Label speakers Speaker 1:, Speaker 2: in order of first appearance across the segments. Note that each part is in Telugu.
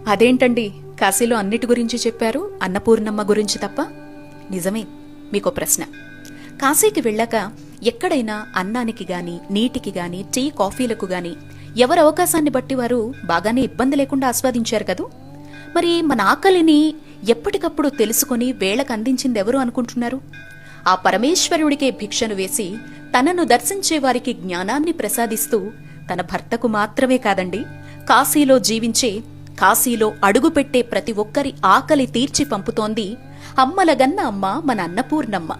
Speaker 1: అదేంటండి, కాశీలో అన్నిటి గురించి చెప్పారు, అన్నపూర్ణమ్మ గురించి తప్ప? నిజమే. మీకో ప్రశ్న. కాశీకి వెళ్ళాక ఎక్కడైనా అన్నానికి గాని, నీటికి గాని, టీ కాఫీలకు గాని ఎవరి అవకాశాన్ని బట్టి వారు బాగానే ఇబ్బంది లేకుండా ఆస్వాదించారు కదూ. మరి మన ఆకలిని ఎప్పటికప్పుడు తెలుసుకుని వేళకు అందించిందెవరు అనుకుంటున్నారు? ఆ పరమేశ్వరుడికే భిక్షను వేసి తనను దర్శించే వారికి జ్ఞానాన్ని ప్రసాదిస్తూ తన భర్తకు మాత్రమే కాదండి, కాశీలో జీవించే, కాశీలో అడుగుపెట్టే ప్రతి ఒక్కరి ఆకలి తీర్చి పంపుతోంది అమ్మలగన్న అమ్మ మన అన్నపూర్ణమ్మ.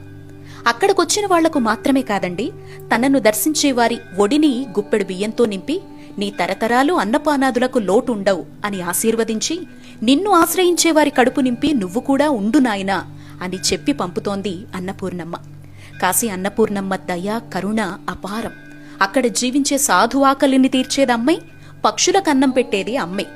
Speaker 1: అక్కడికొచ్చిన వాళ్లకు మాత్రమే కాదండి, తనను దర్శించే వారి ఒడిని గుప్పెడు బియ్యంతో నింపి నీ తరతరాలు అన్నపానాదులకు లోటుండవు అని ఆశీర్వదించి, నిన్ను ఆశ్రయించే వారి కడుపు నింపి నువ్వు కూడా ఉండు నాయనా అని చెప్పి పంపుతోంది అన్నపూర్ణమ్మ. కాశీ అన్నపూర్ణమ్మ దయ, కరుణ అపారం. అక్కడ జీవించే సాధు ఆకలిని తీర్చేదమ్మే, పక్షులకు అన్నం పెట్టేది అమ్మే,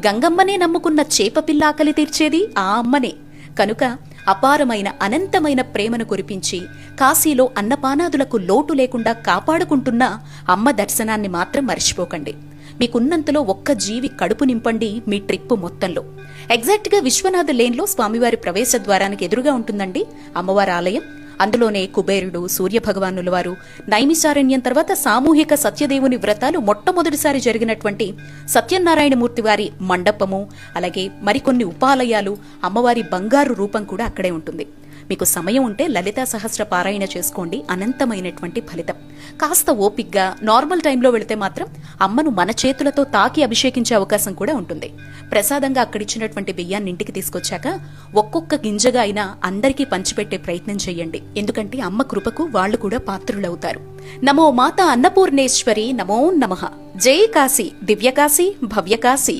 Speaker 1: గంగమ్మనే నమ్ముకున్న చేపపిల్ల ఆకలి తీర్చేది ఆ అమ్మనే. కనుక అపారమైన అనంతమైన ప్రేమను కురిపించి కాశీలో అన్నపానాదులకు లోటు లేకుండా కాపాడుకుంటున్న అమ్మ దర్శనాన్ని మాత్రం మర్చిపోకండి. మీకున్నంతలో ఒక్క జీవి కడుపు నింపండి మీ ట్రిప్పు మొత్తంలో. ఎగ్జాక్ట్ గా విశ్వనాథ లేన్లో స్వామివారి ప్రవేశ ద్వారానికి ఎదురుగా ఉంటుందండి అమ్మవారి ఆలయం. అందులోనే కుబేరుడు, సూర్యభగవానుల వారు, నైమిషారణ్యం తర్వాత సామూహిక సత్యదేవుని వ్రతాలు మొట్టమొదటిసారి జరిగినటువంటి సత్యనారాయణమూర్తి వారి మండపము, అలాగే మరికొన్ని ఉపాలయాలు, అమ్మవారి బంగారు రూపం కూడా అక్కడే ఉంటుంది. మీకు సమయం ఉంటే లలితా సహస్ర పారాయణ చేసుకోండి, అనంతమైనటువంటి ఫలితం. కాస్త ఓపిగ్గా నార్మల్ టైంలో వెళితే మాత్రం అమ్మను మన చేతులతో తాకి అభిషేకించే అవకాశం కూడా ఉంటుంది. ప్రసాదంగా అక్కడిచ్చినటువంటి బియ్యాన్ని ఇంటికి తీసుకొచ్చాక ఒక్కొక్క గింజగా అయినా అందరికీ పంచిపెట్టే ప్రయత్నం చెయ్యండి. ఎందుకంటే అమ్మ కృపకు వాళ్లు కూడా పాత్రులవుతారు. నమో మాతా అన్నపూర్ణేశ్వరి, నమో నమః. జై కాశీ, దివ్యకాశీ, భవ్యకాశీ.